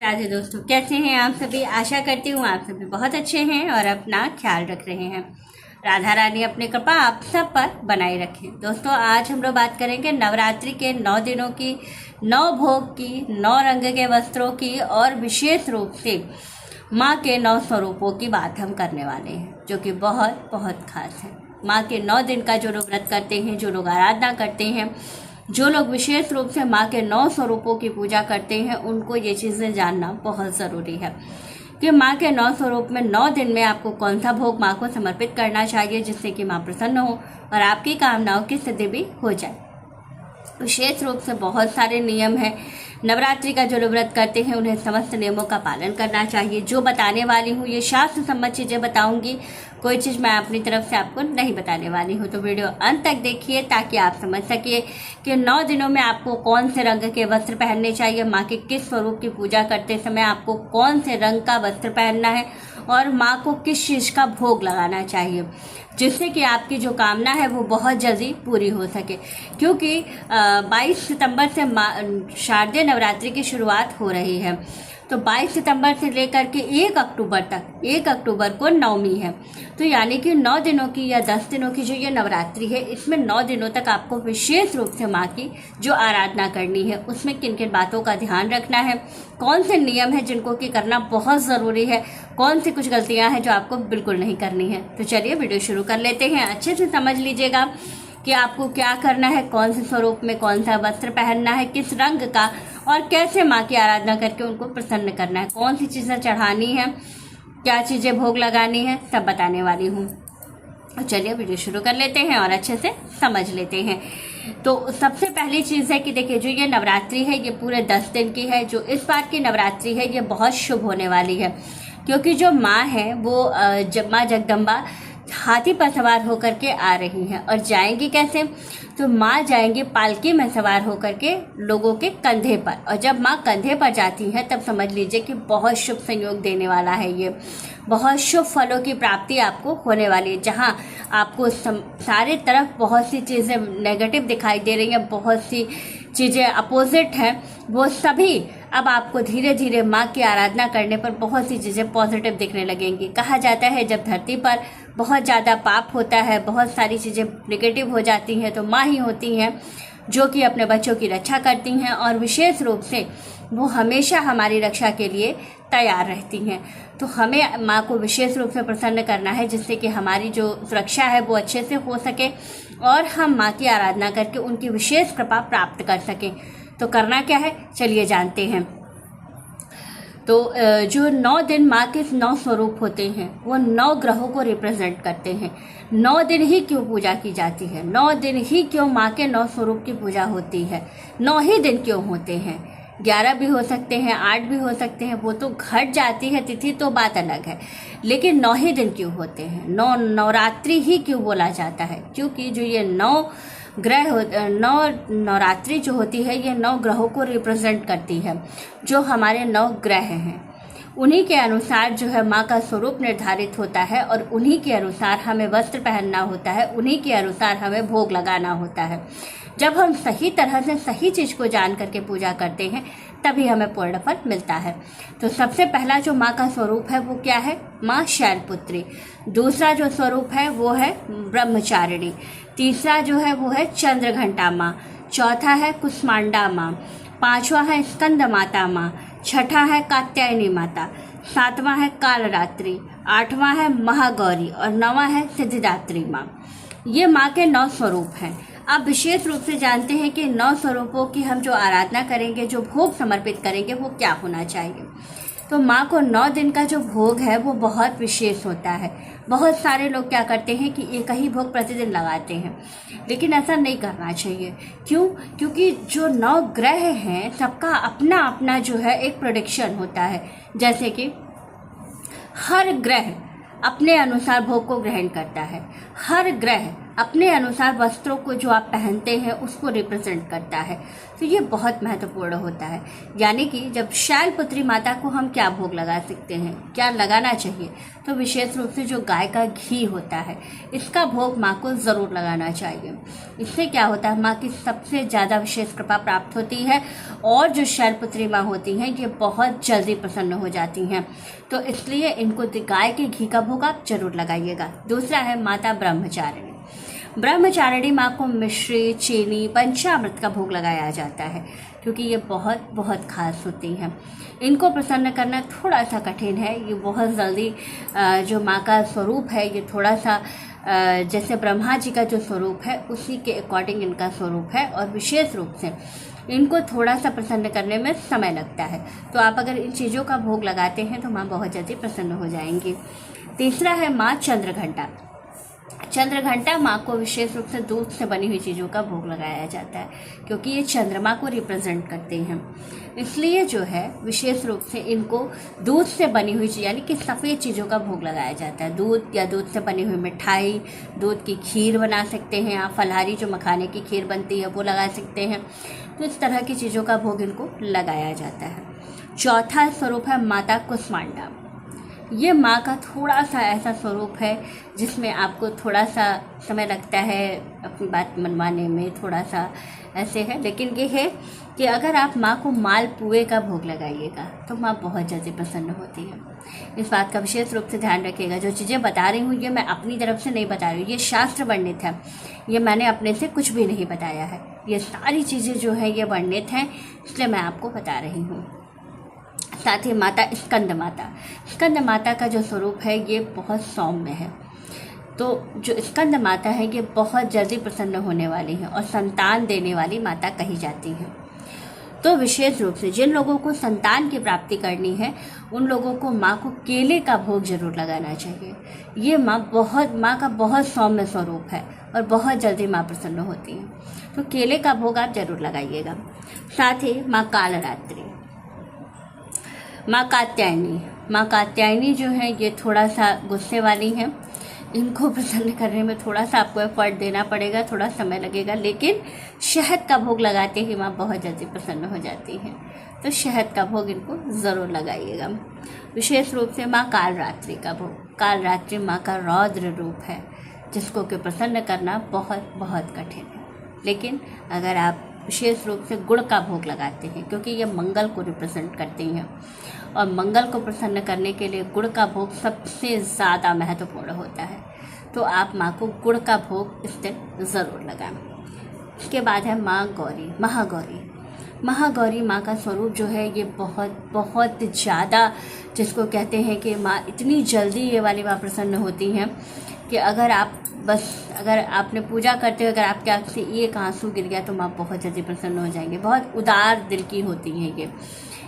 राधे दोस्तों, कैसे हैं आप सभी। आशा करती हूँ आप सभी बहुत अच्छे हैं और अपना ख्याल रख रहे हैं। राधा रानी अपनी कृपा आप सब पर बनाए रखें। दोस्तों, आज हम लोग बात करेंगे नवरात्रि के 9 दिनों की, 9 भोग की, 9 रंग के वस्त्रों की और विशेष रूप से माँ के 9 स्वरूपों की बात हम करने वाले हैं, जो कि बहुत बहुत खास है। माँ के 9 दिन का जो लोग व्रत करते हैं, जो लोग आराधना करते हैं, जो लोग विशेष रूप से माँ के 9 स्वरूपों की पूजा करते हैं, उनको ये चीज़ें जानना बहुत ज़रूरी है कि माँ के 9 स्वरूप में 9 दिन में आपको कौन सा भोग माँ को समर्पित करना चाहिए, जिससे कि माँ प्रसन्न हो और आपकी कामनाओं की सिद्धि भी हो जाए। विशेष रूप से बहुत सारे नियम हैं। नवरात्रि का जो लोग व्रत करते हैं उन्हें समस्त नियमों का पालन करना चाहिए। जो बताने वाली हूँ ये शास्त्र सम्मत चीज़ें बताऊंगी, कोई चीज़ मैं अपनी तरफ से आपको नहीं बताने वाली हूँ। तो वीडियो अंत तक देखिए ताकि आप समझ सकिए कि 9 दिनों में आपको कौन से रंग के वस्त्र पहनने चाहिए, माँ के किस स्वरूप की पूजा करते समय आपको कौन से रंग का वस्त्र पहनना है और माँ को किस चीज़ का भोग लगाना चाहिए, जिससे कि आपकी जो कामना है वो बहुत जल्दी पूरी हो सके। क्योंकि 22 सितंबर से शारदीय नवरात्रि की शुरुआत हो रही है। तो 22 सितंबर से लेकर के 1 अक्टूबर तक, 1 अक्टूबर को नवमी है। तो यानी कि 9 दिनों की या 10 दिनों की जो ये नवरात्रि है, इसमें 9 दिनों तक आपको विशेष रूप से माँ की जो आराधना करनी है, उसमें किन किन बातों का ध्यान रखना है, कौन से नियम है जिनको कि करना बहुत ज़रूरी है, कौन सी कुछ गलतियाँ हैं जो आपको बिल्कुल नहीं करनी है। तो चलिए वीडियो शुरू कर लेते हैं। अच्छे से समझ लीजिएगा कि आपको क्या करना है, कौन से स्वरूप में कौन सा वस्त्र पहनना है, किस रंग का, और कैसे माँ की आराधना करके उनको प्रसन्न करना है, कौन सी चीज़ें चढ़ानी है, क्या चीज़ें भोग लगानी है, सब बताने वाली हूँ। तो चलिए वीडियो शुरू कर लेते हैं और अच्छे से समझ लेते हैं। तो सबसे पहली चीज़ है कि देखिए, जो ये नवरात्रि है ये पूरे 10 दिन की है। जो इस बार की नवरात्रि है ये बहुत शुभ होने वाली है, क्योंकि जो माँ है वो माँ जगदम्बा हाथी पर सवार होकर के आ रही हैं। और जाएंगी कैसे? तो माँ जाएंगी पालकी में सवार होकर के लोगों के कंधे पर। और जब माँ कंधे पर जाती हैं तब समझ लीजिए कि बहुत शुभ संयोग देने वाला है। ये बहुत शुभ फलों की प्राप्ति आपको होने वाली है। जहाँ आपको सारे तरफ बहुत सी चीज़ें नेगेटिव दिखाई दे रही हैं, बहुत सी चीज़ें अपोजिट हैं, वो सभी अब आपको धीरे धीरे माँ की आराधना करने पर बहुत सी चीज़ें पॉजिटिव दिखने लगेंगी। कहा जाता है जब धरती पर बहुत ज़्यादा पाप होता है, बहुत सारी चीज़ें नेगेटिव हो जाती हैं, तो माँ ही होती हैं जो कि अपने बच्चों की रक्षा करती हैं और विशेष रूप से वो हमेशा हमारी रक्षा के लिए तैयार रहती हैं। तो हमें माँ को विशेष रूप से प्रसन्न करना है, जिससे कि हमारी जो सुरक्षा है वो अच्छे से हो सके और हम माँ की आराधना करके उनकी विशेष कृपा प्राप्त कर सकें। तो करना क्या है, चलिए जानते हैं। तो जो 9 दिन माँ के 9 स्वरूप होते हैं वो 9 ग्रहों को रिप्रेजेंट करते हैं। 9 दिन ही क्यों पूजा की जाती है, 9 दिन ही क्यों माँ के 9 स्वरूप की पूजा होती है, 9 ही दिन क्यों होते हैं, 11 भी हो सकते हैं, 8 भी हो सकते हैं, वो तो घट जाती है तिथि तो बात अलग है, लेकिन 9 ही दिन क्यों होते हैं, 9 नवरात्रि ही क्यों बोला जाता है? क्योंकि जो ये 9 ग्रह 9 नवरात्रि जो होती है ये 9 ग्रहों को रिप्रेजेंट करती है। जो हमारे 9 ग्रह हैं उन्हीं के अनुसार जो है माँ का स्वरूप निर्धारित होता है और उन्हीं के अनुसार हमें वस्त्र पहनना होता है, उन्हीं के अनुसार हमें भोग लगाना होता है। जब हम सही तरह से सही चीज़ को जान करके पूजा करते हैं तभी हमें पूर्ण फल मिलता है। तो सबसे पहला जो माँ का स्वरूप है वो क्या है? माँ शैलपुत्री। दूसरा जो स्वरूप है वो है ब्रह्मचारिणी। तीसरा जो है वो है चंद्रघंटा माँ। चौथा है कुष्मांडा माँ। पांचवा है स्कंद माता माँ। छठा है कात्यायनी माता। सातवां है कालरात्रि। आठवां है महागौरी और नौवां है सिद्धिदात्री माँ। ये माँ के 9 स्वरूप हैं। अब विशेष रूप से जानते हैं कि 9 स्वरूपों की हम जो आराधना करेंगे, जो भोग समर्पित करेंगे वो क्या होना चाहिए। तो माँ को 9 दिन का जो भोग है वो बहुत विशेष होता है। बहुत सारे लोग क्या करते हैं कि एक ही भोग प्रतिदिन लगाते हैं, लेकिन ऐसा नहीं करना चाहिए। क्यों? क्योंकि जो 9 ग्रह हैं सबका अपना अपना जो है एक प्रेडिक्शन होता है। जैसे कि हर ग्रह अपने अनुसार भोग को ग्रहण करता है, हर ग्रह अपने अनुसार वस्त्रों को जो आप पहनते हैं उसको रिप्रेजेंट करता है। तो ये बहुत महत्वपूर्ण होता है। यानी कि जब शैलपुत्री माता को हम क्या भोग लगा सकते हैं, क्या लगाना चाहिए, तो विशेष रूप से जो गाय का घी होता है इसका भोग माँ को ज़रूर लगाना चाहिए। इससे क्या होता है, माँ की सबसे ज़्यादा विशेष कृपा प्राप्त होती है और जो शैलपुत्री माँ होती हैं ये बहुत जल्दी प्रसन्न हो जाती हैं। तो इसलिए इनको गाय के घी का भोग आप जरूर लगाइएगा। दूसरा है माता ब्रह्मचारिणी। ब्रह्मचारिणी माँ को मिश्री, चीनी, पंचामृत का भोग लगाया जाता है क्योंकि ये बहुत बहुत खास होती हैं। इनको प्रसन्न करना थोड़ा सा कठिन है। ये बहुत जल्दी जो माँ का स्वरूप है ये थोड़ा सा जैसे ब्रह्मा जी का जो स्वरूप है उसी के अकॉर्डिंग इनका स्वरूप है और विशेष रूप से इनको थोड़ा सा प्रसन्न करने में समय लगता है। तो आप अगर इन चीज़ों का भोग लगाते हैं तो माँ बहुत जल्दी प्रसन्न हो जाएंगी। तीसरा है माँ चंद्रघंटा। चंद्रघंटा माँ को विशेष रूप से दूध से बनी हुई चीज़ों का भोग लगाया जाता है क्योंकि ये चंद्रमा को रिप्रेजेंट करते हैं। इसलिए जो है विशेष रूप से इनको दूध से बनी हुई चीज़ यानी कि सफ़ेद चीज़ों का भोग लगाया जाता है। दूध या दूध से बनी हुई मिठाई, दूध की खीर बना सकते हैं आप, फलाहारी जो मखाने की खीर बनती है वो लगा सकते हैं। तो इस तरह की चीज़ों का भोग इनको लगाया जाता है। चौथा स्वरूप है माता कुष्मांडा। ये माँ का थोड़ा सा ऐसा स्वरूप है जिसमें आपको थोड़ा सा समय लगता है अपनी बात मनवाने में, थोड़ा सा ऐसे है। लेकिन ये है कि अगर आप माँ को मालपुए का भोग लगाइएगा तो माँ बहुत जल्दी प्रसन्न होती है। इस बात का विशेष रूप से ध्यान रखिएगा। जो चीज़ें बता रही हूँ ये मैं अपनी तरफ से नहीं बता रही हूँ, ये शास्त्र वर्णित है, ये मैंने अपने से कुछ भी नहीं बताया है। ये सारी चीज़ें जो है ये वर्णित हैं, इसलिए मैं आपको बता रही हूँ। साथ ही माता स्कंद माता, स्कंद माता का जो स्वरूप है ये बहुत सौम्य है। तो जो स्कंद माता है ये बहुत जल्दी प्रसन्न होने वाली है और संतान देने वाली माता कही जाती हैं। तो विशेष रूप से जिन लोगों को संतान की प्राप्ति करनी है उन लोगों को माँ को केले का भोग जरूर लगाना चाहिए। ये माँ का बहुत सौम्य स्वरूप है और बहुत जल्दी माँ प्रसन्न होती है। तो केले का भोग आप जरूर लगाइएगा। साथ ही माँ कालरात्रि, माँ कात्यायनी। माँ कात्यायनी जो है ये थोड़ा सा गुस्से वाली हैं। इनको प्रसन्न करने में थोड़ा सा आपको एफर्ट देना पड़ेगा, थोड़ा समय लगेगा, लेकिन शहद का भोग लगाते ही माँ बहुत जल्दी प्रसन्न हो जाती हैं। तो शहद का भोग इनको ज़रूर लगाइएगा। विशेष रूप से माँ कालरात्रि का भोग। कालरात्रि माँ का रौद्र रूप है जिसको कि प्रसन्न करना बहुत बहुत कठिन है। लेकिन अगर आप विशेष रूप से गुड़ का भोग लगाते हैं क्योंकि ये मंगल को रिप्रेजेंट करती हैं और मंगल को प्रसन्न करने के लिए गुड़ का भोग सबसे ज़्यादा महत्वपूर्ण होता है, तो आप माँ को गुड़ का भोग इस दिन ज़रूर लगाएं। इसके बाद है माँ गौरी, महागौरी। महागौरी माँ का स्वरूप जो है ये बहुत बहुत ज़्यादा, जिसको कहते हैं कि माँ इतनी जल्दी ये वाली माँ प्रसन्न होती हैं कि अगर आपने पूजा करते हुए अगर आपके आँख से एक आंसू गिर गया तो माँ बहुत जल्दी प्रसन्न हो जाएंगे। बहुत उदार दिल की होती हैं ये,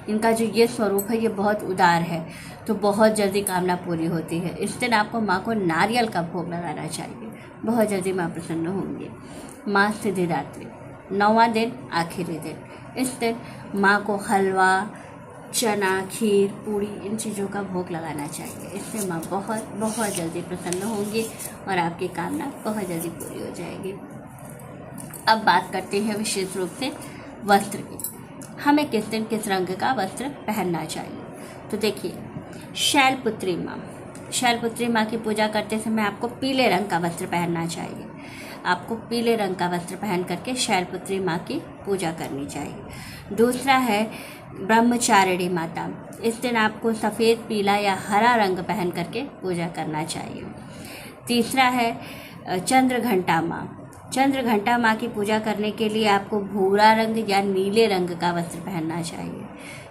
इनका जो ये स्वरूप है ये बहुत उदार है, तो बहुत जल्दी कामना पूरी होती है। इस दिन आपको माँ को नारियल का भोग लगाना चाहिए, बहुत जल्दी माँ प्रसन्न होंगी। माँ सिद्धिदात्री, 9वां दिन, आखिरी दिन। इस दिन माँ को हलवा, चना, खीर, पूड़ी, इन चीज़ों का भोग लगाना चाहिए। इससे माँ बहुत बहुत जल्दी प्रसन्न होंगी और आपकी कामना बहुत जल्दी पूरी हो जाएगी। अब बात करते हैं विशेष रूप से वस्त्र की। हमें किस दिन किस रंग का वस्त्र पहनना चाहिए। तो देखिए, शैलपुत्री माँ की पूजा करते समय आपको पीले रंग का वस्त्र पहनना चाहिए। आपको पीले रंग का वस्त्र पहन करके शैलपुत्री माँ की पूजा करनी चाहिए। दूसरा है ब्रह्मचारिणी माता। इस दिन आपको सफ़ेद, पीला या हरा रंग पहन करके पूजा करना चाहिए। तीसरा है चंद्रघंटा माँ। चंद्रघंटा माँ की पूजा करने के लिए आपको भूरा रंग या नीले रंग का वस्त्र पहनना चाहिए।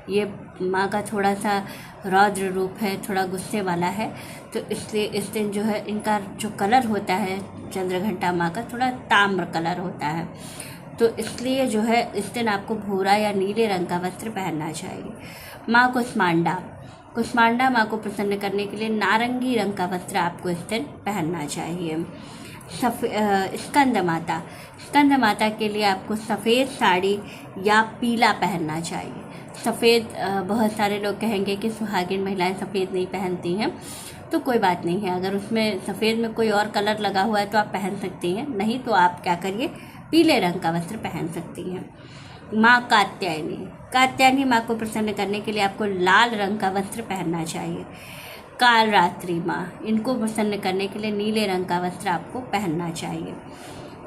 ये माँ का थोड़ा सा रौद्र रूप है, थोड़ा गुस्से वाला है, तो इसलिए इस दिन जो है इनका जो कलर होता है चंद्रघंटा माँ का थोड़ा ताम्र कलर होता है, तो इसलिए जो है इस दिन आपको भूरा या नीले रंग का वस्त्र पहनना चाहिए। माँ कुष्मांडा माँ को प्रसन्न करने के लिए नारंगी रंग का वस्त्र आपको इस दिन पहनना चाहिए। स्कंद माता के लिए आपको सफ़ेद साड़ी या पीला पहनना चाहिए। सफ़ेद बहुत सारे लोग कहेंगे कि सुहागिन महिलाएं सफ़ेद नहीं पहनती हैं, तो कोई बात नहीं है। अगर उसमें सफ़ेद में कोई और कलर लगा हुआ है तो आप पहन सकती हैं, नहीं तो आप क्या करिए, पीले रंग का वस्त्र पहन सकती हैं। माँ कात्यायनी, कात्यायनी माँ को प्रसन्न करने के लिए आपको लाल रंग का वस्त्र पहनना चाहिए। कालरात्रि माँ, इनको प्रसन्न करने के लिए नीले रंग का वस्त्र आपको पहनना चाहिए।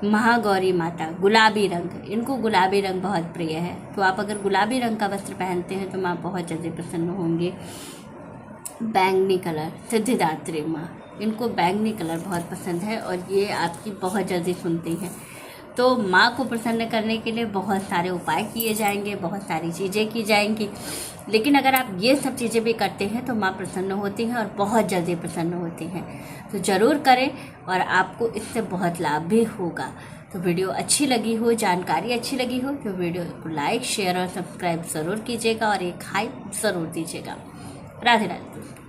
महागौरी माता, गुलाबी रंग, इनको गुलाबी रंग बहुत प्रिय है, तो आप अगर गुलाबी रंग का वस्त्र पहनते हैं तो माँ बहुत जल्दी प्रसन्न होंगे। बैंगनी कलर, सिद्धिदात्री माँ, इनको बैंगनी कलर बहुत पसंद है और ये आपकी बहुत जल्दी सुनती हैं। तो माँ को प्रसन्न करने के लिए बहुत सारे उपाय किए जाएंगे, बहुत सारी चीज़ें की जाएंगी, लेकिन अगर आप ये सब चीज़ें भी करते हैं तो माँ प्रसन्न होती हैं और बहुत जल्दी प्रसन्न होती हैं। तो ज़रूर करें और आपको इससे बहुत लाभ भी होगा। तो वीडियो अच्छी लगी हो, जानकारी अच्छी लगी हो तो वीडियो को लाइक, शेयर और सब्सक्राइब ज़रूर कीजिएगा और एक हाइप ज़रूर दीजिएगा। राधे राधे।